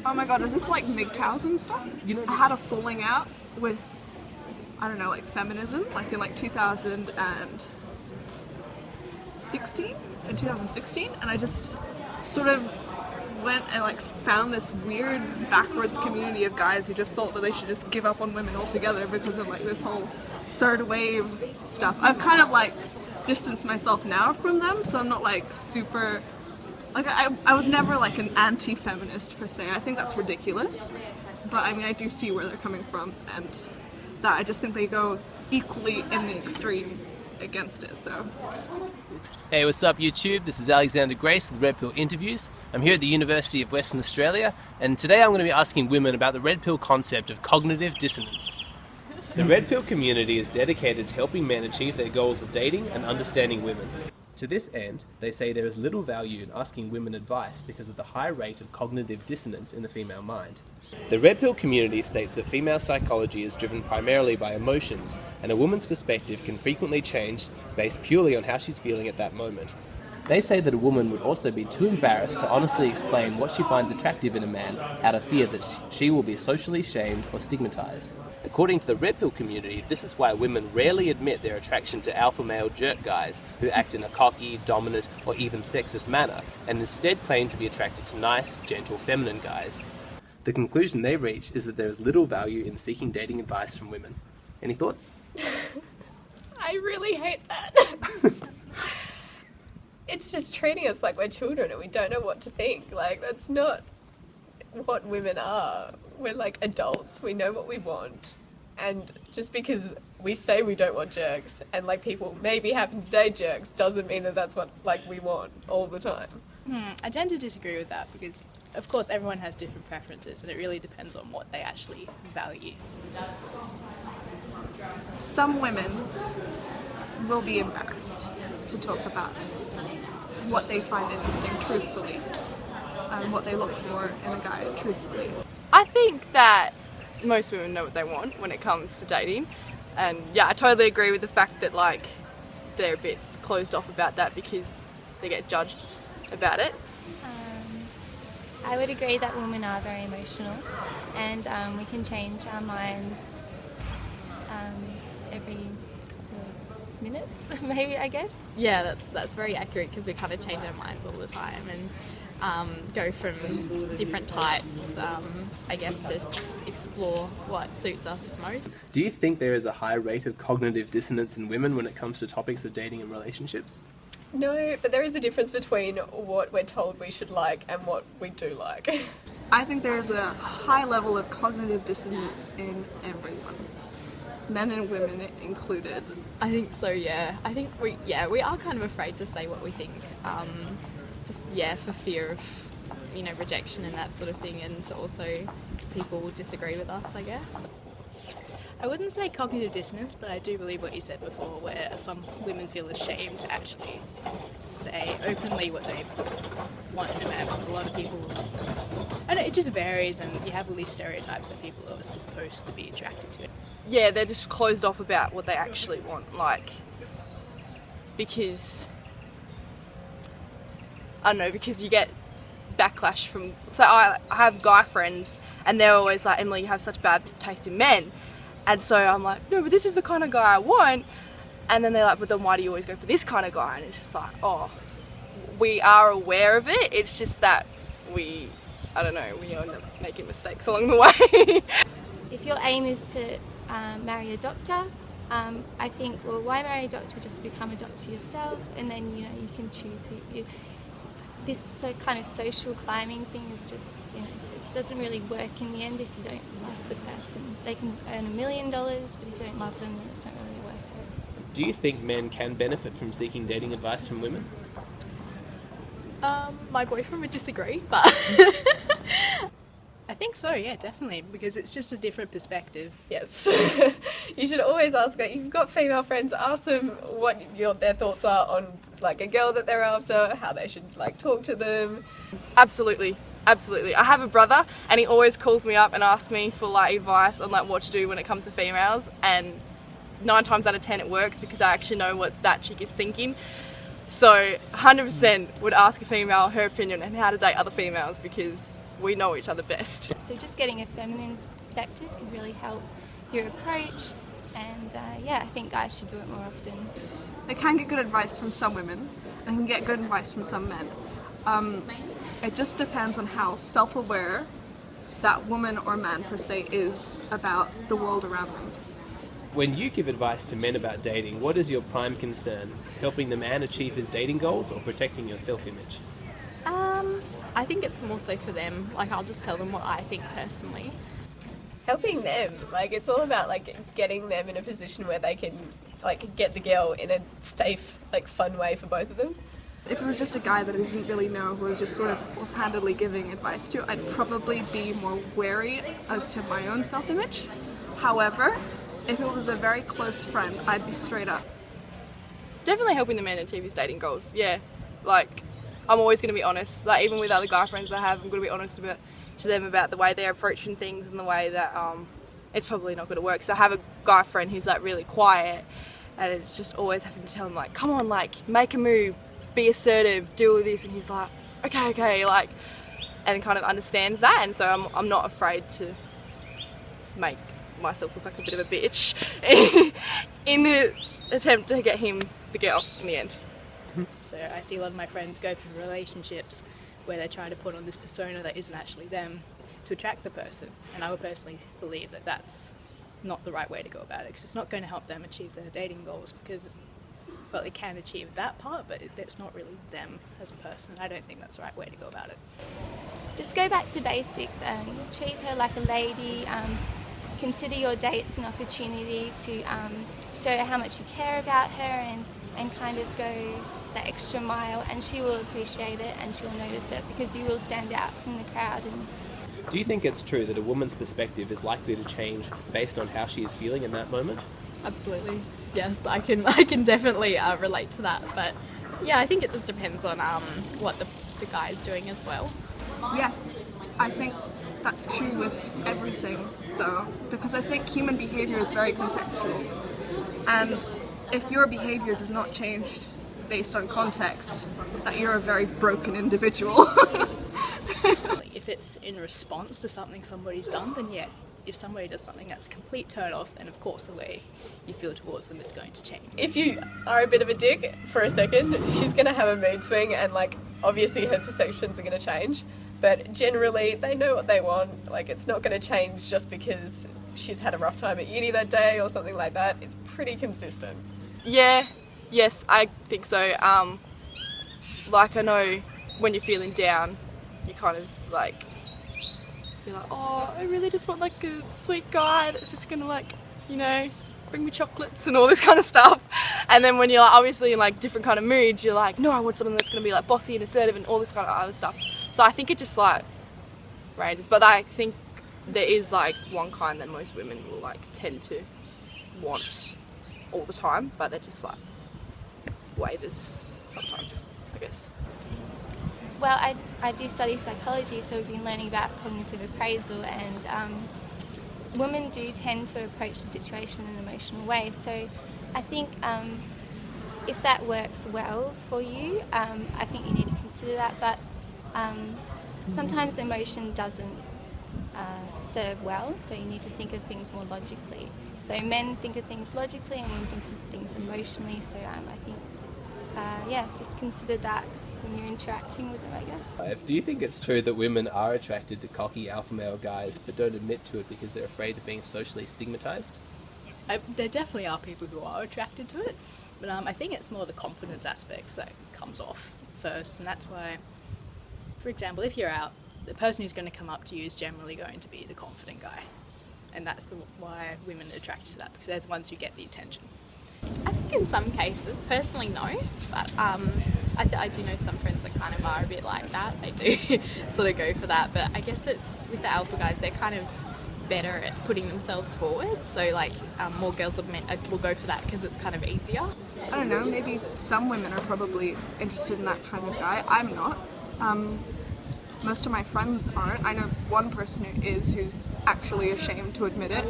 Oh my god, is this like MGTOWs and stuff? I had a falling out with, I don't know, like feminism, like in like 2016, and I just sort of went and like found this weird backwards community of guys who just thought that they should just give up on women altogether because of like this whole third wave stuff. I've kind of like distanced myself now from them, so I'm not like super, like I was never like an anti-feminist per se. I think that's ridiculous, but I mean I do see where they're coming from, and that I just think they go equally in the extreme against it, so. Hey, what's up YouTube? This is Alexander Grace with Red Pill Interviews. I'm here at the University of Western Australia, and today I'm going to be asking women about the Red Pill concept of cognitive dissonance. The Red Pill community is dedicated to helping men achieve their goals of dating and understanding women. To this end, they say there is little value in asking women advice because of the high rate of cognitive dissonance in the female mind. The Red Pill community states that female psychology is driven primarily by emotions, and a woman's perspective can frequently change based purely on how she's feeling at that moment. They say that a woman would also be too embarrassed to honestly explain what she finds attractive in a man out of fear that she will be socially shamed or stigmatized. According to the Red Pill community, this is why women rarely admit their attraction to alpha male jerk guys who act in a cocky, dominant, or even sexist manner, and instead claim to be attracted to nice, gentle, feminine guys. The conclusion they reach is that there is little value in seeking dating advice from women. Any thoughts? I really hate that. It's just treating us like we're children and we don't know what to think. Like, that's not what women are. We're like adults, we know what we want. And just because we say we don't want jerks and like people maybe happen to date jerks doesn't mean that that's what like we want all the time. I tend to disagree with that because of course everyone has different preferences and it really depends on what they actually value. Some women will be embarrassed to talk about what they find interesting truthfully, and what they look for in a guy truthfully. I think that most women know what they want when it comes to dating, and yeah, I totally agree with the fact that like they're a bit closed off about that because they get judged about it. I would agree that women are very emotional, and we can change our minds every couple of minutes, maybe, I guess. Yeah, that's very accurate because we kind of change our minds all the time and go from different types, I guess, to explore what suits us most. Do you think there is a high rate of cognitive dissonance in women when it comes to topics of dating and relationships? No, but there is a difference between what we're told we should like and what we do like. I think there's a high level of cognitive dissonance in everyone, men and women included. I think so, yeah. I think we are kind of afraid to say what we think, for fear of, rejection and that sort of thing, and also people will disagree with us, I guess. I wouldn't say cognitive dissonance, but I do believe what you said before, where some women feel ashamed to actually say openly what they want in a man, because a lot of people, I don't know, it just varies, and you have all these stereotypes that people are supposed to be attracted to. Yeah, they're just closed off about what they actually want, like, because, I don't know, because you get backlash from, so I have guy friends, and they're always like, Emily, you have such bad taste in men. And so I'm like, no, but this is the kind of guy I want. And then they're like, but then why do you always go for this kind of guy? And it's just like, oh, we are aware of it. It's just that we end up making mistakes along the way. If your aim is to marry a doctor, I think, well, why marry a doctor? Just become a doctor yourself, and then, you can choose who you... This kind of social climbing thing is just, it doesn't really work in the end if you don't love the person. They can earn $1 million, but if you don't love them, then it's not really worth it. So. Do you think men can benefit from seeking dating advice from women? My boyfriend would disagree, but I think so, yeah, definitely, because it's just a different perspective. Yes. You should always ask, if you've got female friends, ask them what their thoughts are on like a girl that they're after, how they should like talk to them. Absolutely. I have a brother and he always calls me up and asks me for like advice on like what to do when it comes to females, and 9 times out of 10 it works because I actually know what that chick is thinking. So 100% would ask a female her opinion on how to date other females, because we know each other best. So just getting a feminine perspective can really help your approach, and yeah, I think guys should do it more often. They can get good advice from some women, and they can get good advice from some men. It just depends on how self-aware that woman or man per se is about the world around them. When you give advice to men about dating, what is your prime concern? Helping the man achieve his dating goals or protecting your self-image? I think it's more so for them. Like, I'll just tell them what I think personally. Helping them, like, it's all about like getting them in a position where they can like get the girl in a safe, like, fun way for both of them. If it was just a guy that I didn't really know who was just sort of offhandedly giving advice to, I'd probably be more wary as to my own self-image. However, if it was a very close friend, I'd be straight up. Definitely helping the man achieve his dating goals. Yeah, like I'm always going to be honest. Like even with other guy friends I have, I'm going to be honest to them about the way they're approaching things and the way that it's probably not going to work. So I have a guy friend who's like really quiet, and it's just always having to tell him like, come on, like make a move, be assertive, do all this, and he's like, okay, like, and kind of understands that, and so I'm not afraid to make myself look like a bit of a bitch in the attempt to get him the girl in the end. So I see a lot of my friends go through relationships where they try to put on this persona that isn't actually them to attract the person, and I would personally believe that that's not the right way to go about it, because it's not going to help them achieve their dating goals, because well, they can achieve that part, but it's not really them as a person. I don't think that's the right way to go about it. Just go back to basics and treat her like a lady. Consider your dates an opportunity to show her how much you care about her, and kind of go the extra mile, and she will appreciate it and she'll notice it because you will stand out from the crowd. And Do you think it's true that a woman's perspective is likely to change based on how she is feeling in that moment? Absolutely. Yes, I can definitely relate to that. But yeah, I think it just depends on what the guy is doing as well. Yes, I think that's true with everything though, because I think human behavior is very contextual, and if your behavior does not change based on context, that you're a very broken individual. If it's in response to something somebody's done, then yeah. If somebody does something that's a complete turn off, then of course the way you feel towards them is going to change. If you are a bit of a dick for a second, she's going to have a mood swing, and like obviously her perceptions are going to change, but generally they know what they want. Like, it's not going to change just because she's had a rough time at uni that day or something like that. It's pretty consistent. Yes, I think so. Like, I know when you're feeling down, you kind of like, you're like, oh, I really just want like a sweet guy that's just gonna like, you know, bring me chocolates and all this kind of stuff. And then when you're like obviously in like different kind of moods, you're like, no, I want someone that's gonna be like bossy and assertive and all this kind of other stuff. So I think it just like ranges, but I think there is like one kind that most women will like tend to want all the time, but they're just like waivers sometimes, I guess. well, I do study psychology, so we've been learning about cognitive appraisal, and women do tend to approach the situation in an emotional way. So I think if that works well for you, I think you need to consider that. But sometimes emotion doesn't serve well, so you need to think of things more logically. So men think of things logically and women think of things emotionally. So I think, just consider that when you're interacting with them, I guess. Do you think it's true that women are attracted to cocky alpha male guys but don't admit to it because they're afraid of being socially stigmatised? There definitely are people who are attracted to it, but I think it's more the confidence aspects that comes off first, and that's why, for example, if you're out, the person who's going to come up to you is generally going to be the confident guy, and that's why women are attracted to that, because they're the ones who get the attention. I think in some cases, personally no, but I do know some friends that kind of are a bit like that. They do sort of go for that, but I guess it's with the alpha guys, they're kind of better at putting themselves forward, so like more girls will go for that because it's kind of easier. I don't know, maybe some women are probably interested in that kind of guy. I'm not. Most of my friends aren't. I know one person who is, who's actually ashamed to admit it,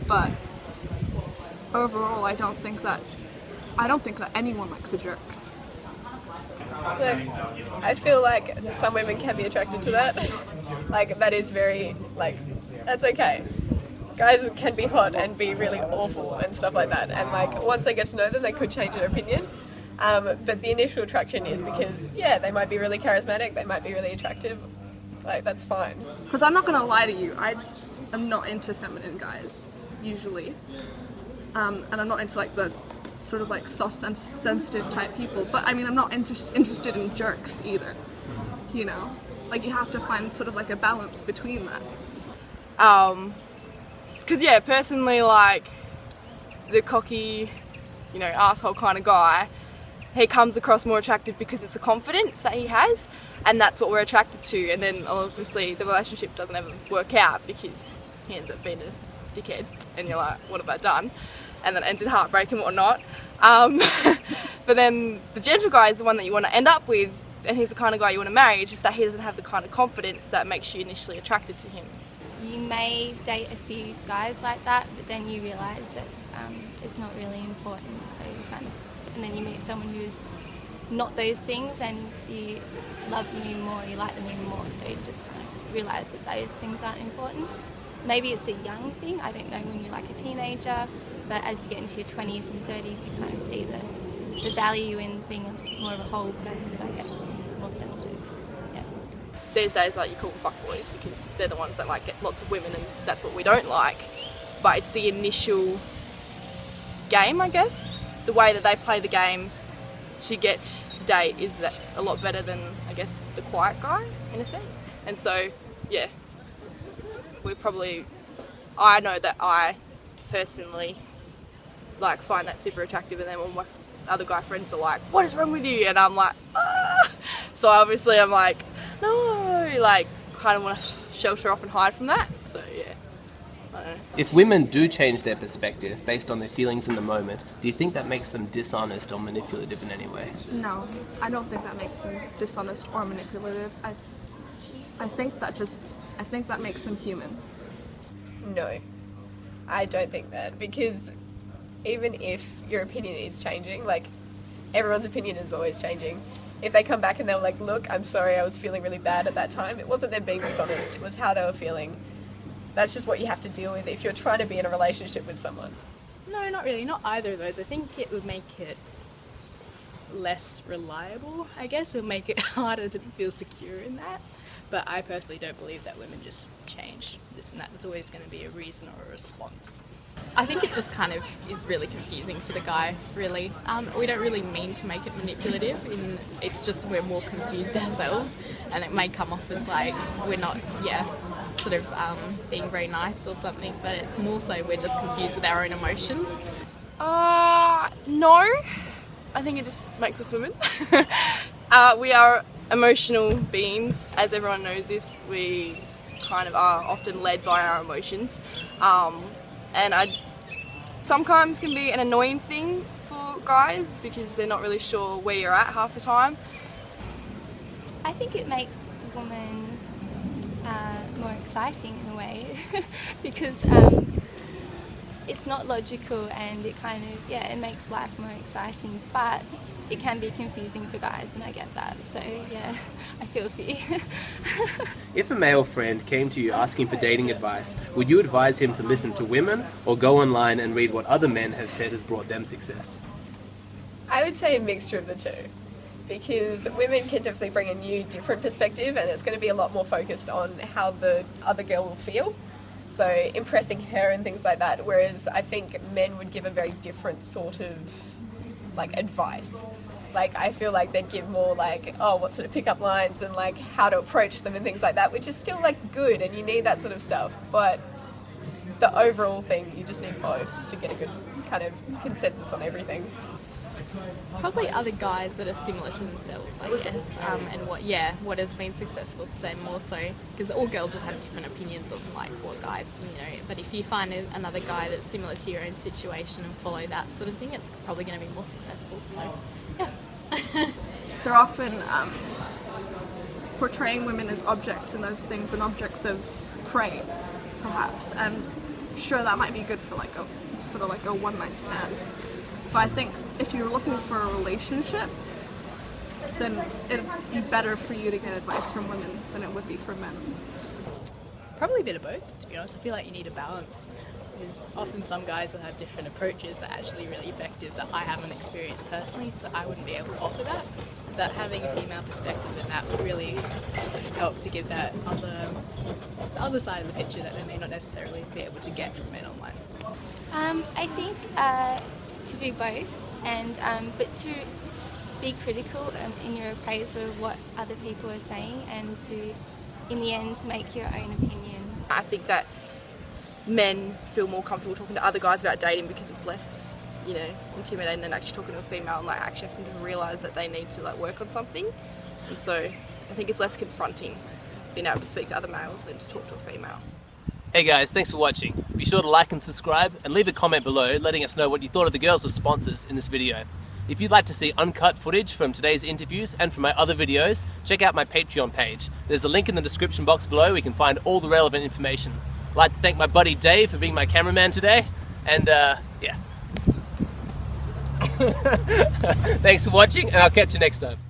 but overall I don't think that anyone likes a jerk. Look, I feel like some women can be attracted to that. Like, that is very, like, that's okay. Guys can be hot and be really awful and stuff like that, and like once they get to know them, they could change their opinion. But the initial attraction is because, yeah, they might be really charismatic, they might be really attractive. Like, that's fine. Because I'm not gonna lie to you, I am not into feminine guys usually, and I'm not into like the sort of like soft, sensitive type people. But I mean, I'm not interested in jerks either. You know, like you have to find sort of like a balance between that. Because yeah, personally, like the cocky, you know, asshole kind of guy, he comes across more attractive because it's the confidence that he has, and that's what we're attracted to. And then obviously the relationship doesn't ever work out because he ends up being a dickhead, and you're like, what have I done? And then it ends in heartbreak and whatnot. But then the gentle guy is the one that you want to end up with, and he's the kind of guy you want to marry. It's just that he doesn't have the kind of confidence that makes you initially attracted to him. You may date a few guys like that, but then you realise that it's not really important. So you kind of, and then you meet someone who's not those things, and you love them even more, you like them even more. So you just kind of realise that those things aren't important. Maybe it's a young thing. I don't know, when you're like a teenager, but as you get into your 20s and 30s, you kind of see the value in being more of a whole person, I guess, more sensitive. These days, like, you call them fuckboys because they're the ones that like get lots of women, and that's what we don't like. But it's the initial game, I guess. The way that they play the game to get to date is that a lot better than, I guess, the quiet guy in a sense. And so, yeah, I know that I personally like find that super attractive, and then all my other guy friends are like, what is wrong with you? And I'm like, ah. So obviously I'm like, no, like kind of want to shelter off and hide from that. So yeah, I don't know. If women do change their perspective based on their feelings in the moment, do you think that makes them dishonest or manipulative in any way? No, I don't think that makes them dishonest or manipulative. I think that makes them human. No, I don't think that, because even if your opinion is changing, like everyone's opinion is always changing. If they come back and they're like, look, I'm sorry, I was feeling really bad at that time, it wasn't them being dishonest, it was how they were feeling. That's just what you have to deal with if you're trying to be in a relationship with someone. No, not really, not either of those. I think it would make it less reliable, I guess. It would make it harder to feel secure in that. But I personally don't believe that women just change this and that. There's always going to be a reason or a response. I think it just kind of is really confusing for the guy, really. We don't really mean to make it manipulative, it's just we're more confused ourselves, and it may come off as like we're not, sort of being very nice or something, but it's more so we're just confused with our own emotions. No. I think it just makes us women. We are emotional beings, as everyone knows this. We kind of are often led by our emotions. And I sometimes can be an annoying thing for guys because they're not really sure where you're at half the time. I think it makes women more exciting in a way because it's not logical, and it kind of, it makes life more exciting, but it can be confusing for guys, and I get that, so yeah, I feel for you. If a male friend came to you asking for dating advice, would you advise him to listen to women or go online and read what other men have said has brought them success? I would say a mixture of the two, because women can definitely bring a new, different perspective, and it's going to be a lot more focused on how the other girl will feel, so impressing her and things like that, whereas I think men would give a very different sort of like advice. Like, I feel like they'd give more like, oh, what sort of pickup lines and like how to approach them and things like that, which is still like good, and you need that sort of stuff, but the overall thing, you just need both to get a good kind of consensus on everything. Probably other guys that are similar to themselves, I guess, and what has been successful for them more so, because all girls will have different opinions of like what guys, but if you find another guy that's similar to your own situation and follow that sort of thing, it's probably going to be more successful, so yeah. They're often portraying women as objects in those things, and objects of prey, perhaps, and sure, that might be good for like a sort of like a one-night stand. But I think if you're looking for a relationship, then it'd be better for you to get advice from women than it would be from men. Probably a bit of both, to be honest. I feel like you need a balance. Because often some guys will have different approaches that are actually really effective that I haven't experienced personally, so I wouldn't be able to offer that. But having a female perspective in that would really help to give that the other side of the picture that they may not necessarily be able to get from men online. I think to do both, and but to be critical in your appraisal of what other people are saying, and to, in the end, make your own opinion. I think that men feel more comfortable talking to other guys about dating because it's less, intimidating than actually talking to a female and like actually having to realise that they need to like work on something. And so I think it's less confronting being able to speak to other males than to talk to a female. Hey guys, thanks for watching. Be sure to like and subscribe and leave a comment below letting us know what you thought of the girls' responses in this video. If you'd like to see uncut footage from today's interviews and from my other videos, check out my Patreon page. There's a link in the description box below where you can find all the relevant information. I'd like to thank my buddy Dave for being my cameraman today, and yeah. Thanks for watching, and I'll catch you next time.